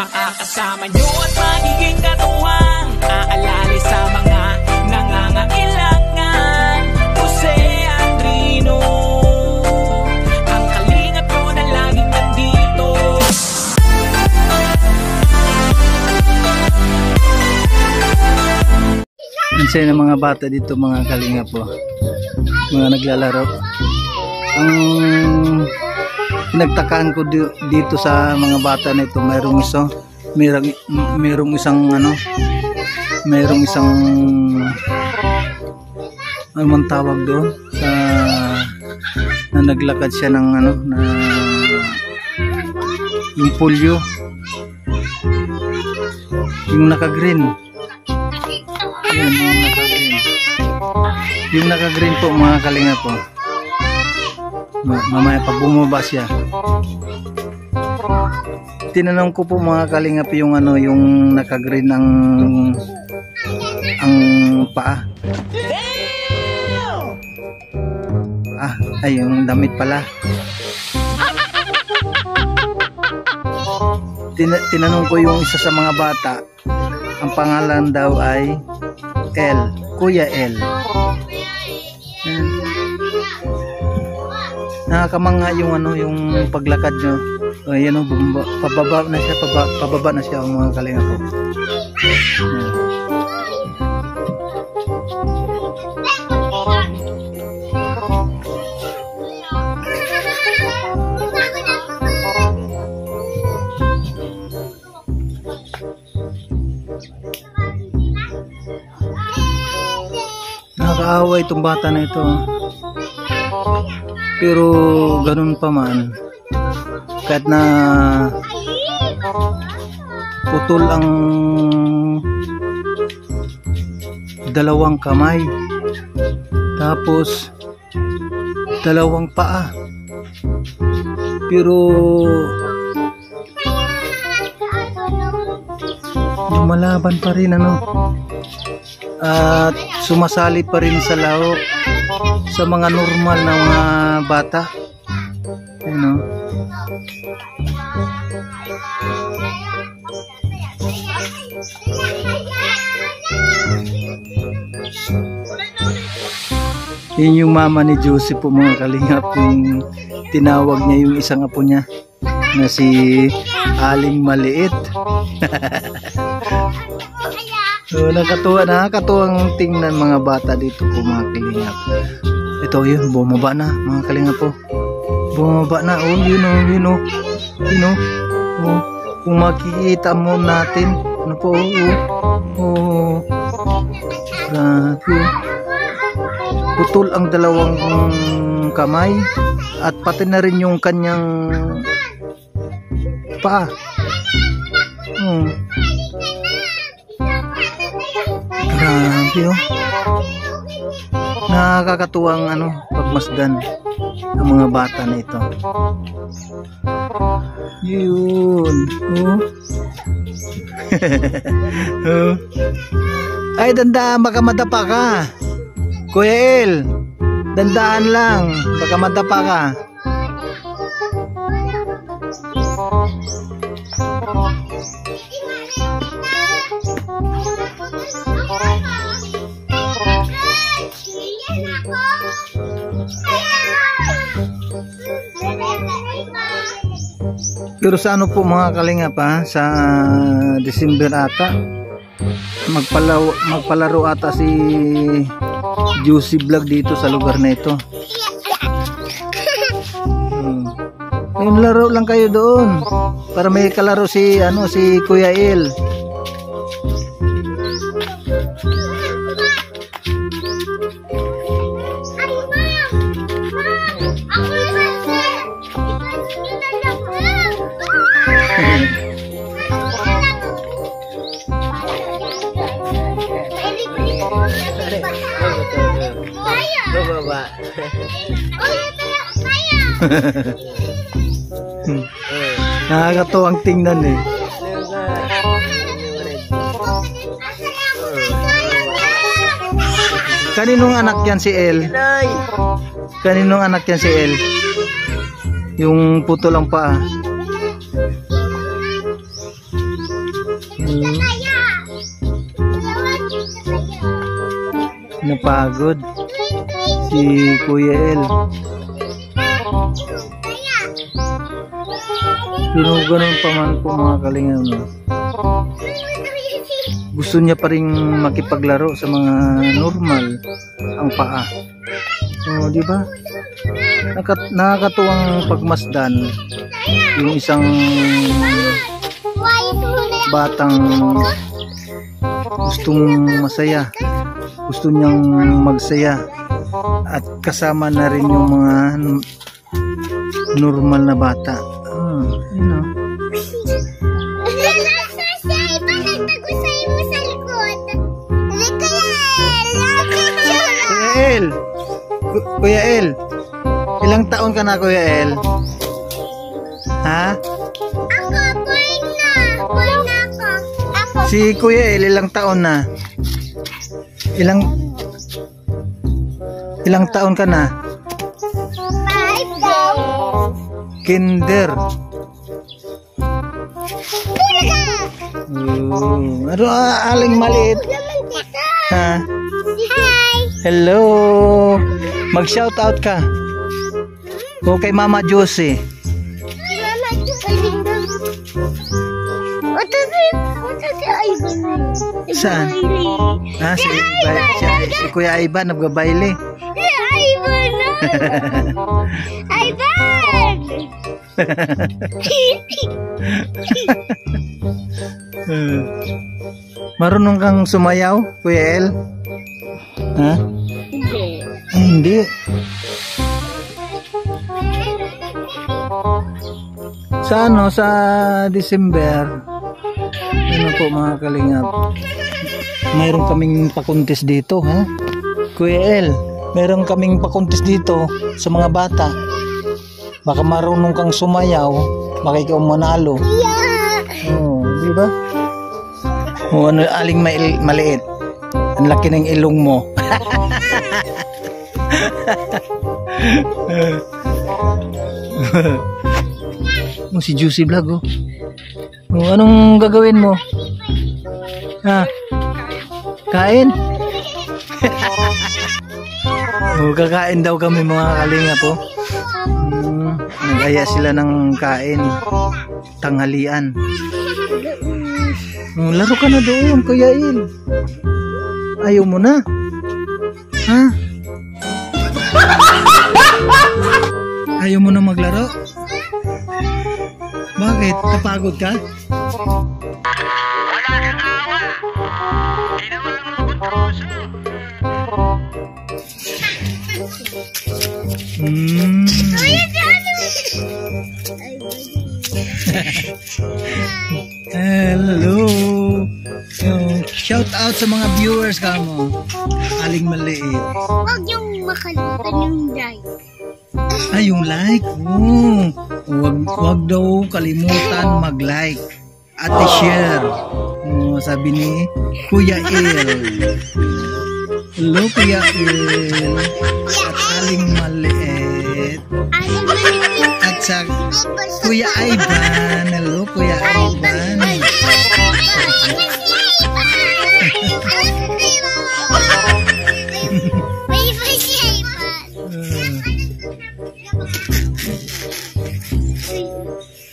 makakasama nyo at magiging katuwang aalali sa mga nangangailangan. Jose Andrino, ang kalingap ko na laging nandito. Minsan ng mga bata dito, mga kalingap po, mga naglalaro. Ang pinagtakaan ko dito sa mga bata na ito, mayroong isang ano man tawag doon sa na naglakad siya ng na yung polio, yung naka-green. Yan, yung naka-green po, mga kalingap po. Mamaya pa bumaba siya. Tinanong ko po, mga kalingap, yung yung naka-green ang paa. Ay, yung damit pala. Tinanong ko yung isa sa mga bata, ang pangalan daw ay L, Kuya L. Nakakamanga yung yung paglakad nyo. Ayan, pababa na siya, mga kalingap po. Nakakaawa itong bata na ito. Pero ganun pa man, kahit na putol ang dalawang kamay, tapos dalawang paa, pero lumalaban pa rin at sumasali pa rin sa laro sa mga normal na mga bata, Yun yung mama ni Josie po, mga kalingap, yung tinawag niya yung isang apo niya na si Aling Maliit. So, nakakatuwang tingnan mga bata dito po, mga kalingap. Ito yun, bumaba na, mga kalingap po. Bumaba na, yun o. Kung makikita mo natin, grabe. Putol ang dalawang kamay at pati na rin yung kanyang paa. Grabe, nakakatuwang pagmasdan ang mga bata na ito. Yun. Ay, dandaan, baka madapa ka, Kuya El. Dandaan lang, baka madapa ka. Pero sa po, mga kalingap, sa December ata, magpalaro ata si Juicy Vlog dito sa lugar na ito. Ngayon laro lang kayo doon para may kalaro si Kuya El. Nakakatuwang tingnan eh. Kaninong anak yan si El? Kaninong anak yan si El? Yung puto lang pa. Napagod si Kuya El. Pero ganun pa man po mga kalingap, no? Gusto niya pa rin makipaglaro sa mga normal ang paa. O, di ba? Nakakatuwang pagmasdan yung isang batang gustong masaya, gusto niyang magsaya, at kasama na rin yung mga normal na bata. You know. Kuya El, ilang taon ka na, Kuya El? Ha? Si Kuya El, ilang taon na? Ilang taon ka na? 5 daw. Kinder. Ano aling maliit? Ha? Hi. Hello. Mag-shout out ka. O kay Mama Josie. Saan? Ah, si Kuya Ivan nagbabayle. Ivan! Ivan! Marunong kang sumayaw, Kuya El? Ha? Hindi. Ay, hindi. Sa ano, sa December, ano po mga kalingap, mayroon kaming pakuntis dito, ha? Kuya El, mayroon kaming pakuntis dito sa mga bata. Baka marunong kang sumayaw, baka ikaw manalo. Oh, di ba? O ano, aling maliit. Ang laki ng ilong mo. Oh, si Juicy Vlog, oh. Oh, anong gagawin mo? Ha? Kain? Oh, kakain daw kami mga kalinga po. Nag-aya sila ng kain. Tanghalian. Oh, laro ka na doon, Kuya Il. Ayaw mo na. Ha? Ayaw mo na maglaro? Bakit? Napagod ka? Wala kang awa. Di naman ang mga buntroso. Hello. Shout out sa mga viewers ka mo. Aling maliit. Huwag yung makalimutan yung like. Ay, yung like. Oh, wag daw kalimutan mag-like at i-share. Oh, sabi ni Kuya Il. Hello, Kuya Il. At aling maliit. At sa Kuya Ivan. Hello, Kuya Ivan.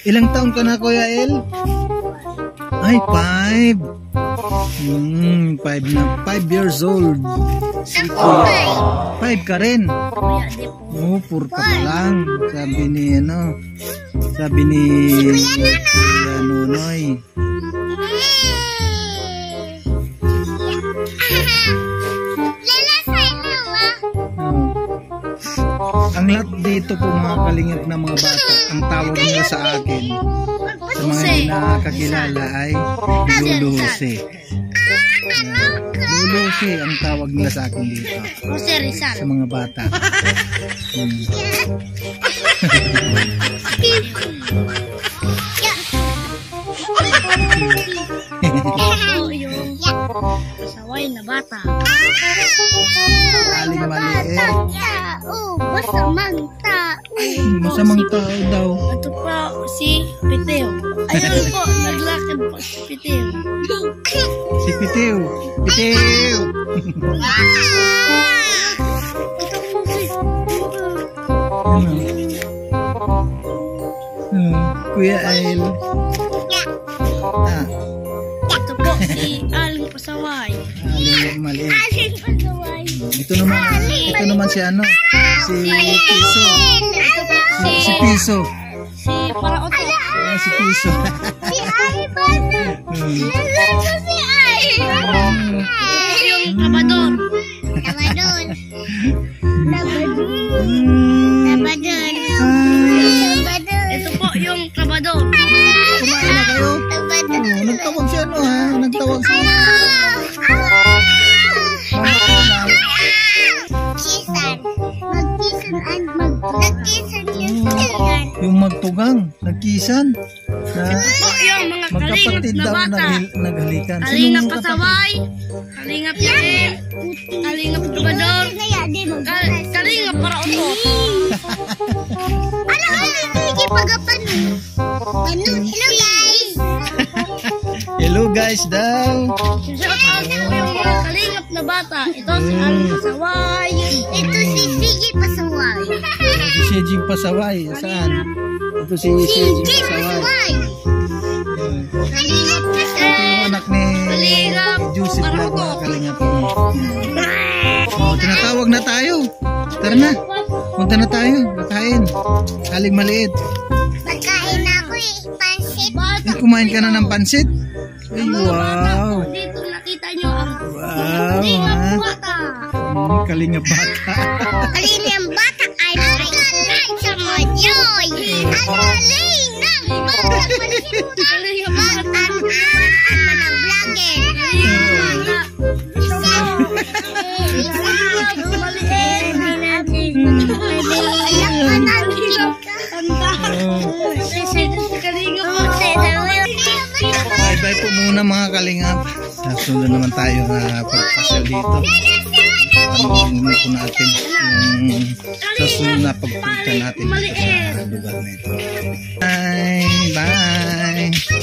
Ilang taon ka na, Kuya El? Ay, 5. 5 na. 5 years old. Si Kuya. 5 ka rin. Oh, 4 ka pa lang. Sabi ni, ano? Sabi ni Kuya Nonoy. Ang lahat dito po mga kalingap na mga bata, ang tawag nila sa akin, sa mga hindi nakakakilala ay Lulusi. Lulusi ang tawag nila sa akin dito. Sa mga bata. Saway na bata. Aling maliit. Masamang tao. Masamang tao daw. Ito pa si Piteo. Ayun po, naglakad po si Pitim. Si Pitiw. Pitiw. Ito po si... Ano? Kuya Ail. Ah, Ito po si Aling Pasaway. aling maliit. Aling Pasaway. Ito naman si ano? Si Piso. Ito po Si Piso. si Paraoto. Si Piso. Si Ay Bata. Ito si Ay. Ito yung Labrador. Labrador. Labrador. Ito po yung Labrador. Kumain na kayo? Nagtawag si ano ha? Nagtawag si Mama Ulam. Kisan. Nagkisan yung siligan. Yung magtugang. Nagkisan. Na Po yung mga magkapatid kalingap na daw bata. naghalikan. Kalingap Sinong kapatid? Pasaway. Kalingap Pitim. Kalingap Labrador. Kalingap Paraoto. Ano sige pagapan mo? Hello guys. Hello guys daw. Shout out po yung mga kalingap na bata. Ito si Aling Pasaway. Ito si Sige Pasaway. Si Shejing Pasaway. Saan? Ito si Shejing Pasaway. Kalingap Ito yung anak ni Joseph Vlog, mga kalingap. Oh, tinatawag na tayo. Tara na. Punta na tayo. Kakain. Aling maliit. Pagkain ako pansit. Kumain ka na ng pansit? Ay, wow. Dito nakita nyo ang Wow. kalingap Ha? bata. Kalingap bata. Kalingap bata ay pagkain sa majoy. Ang galing ng bata. Kalingap bata. Ang mga vlogger. Bye-bye po muna mga kalingap. Nasunod naman tayo na pagpasyal dito. Panoorin mo po natin yung susunod na pagpunta natin sa lugar na ito. Bye! Bye!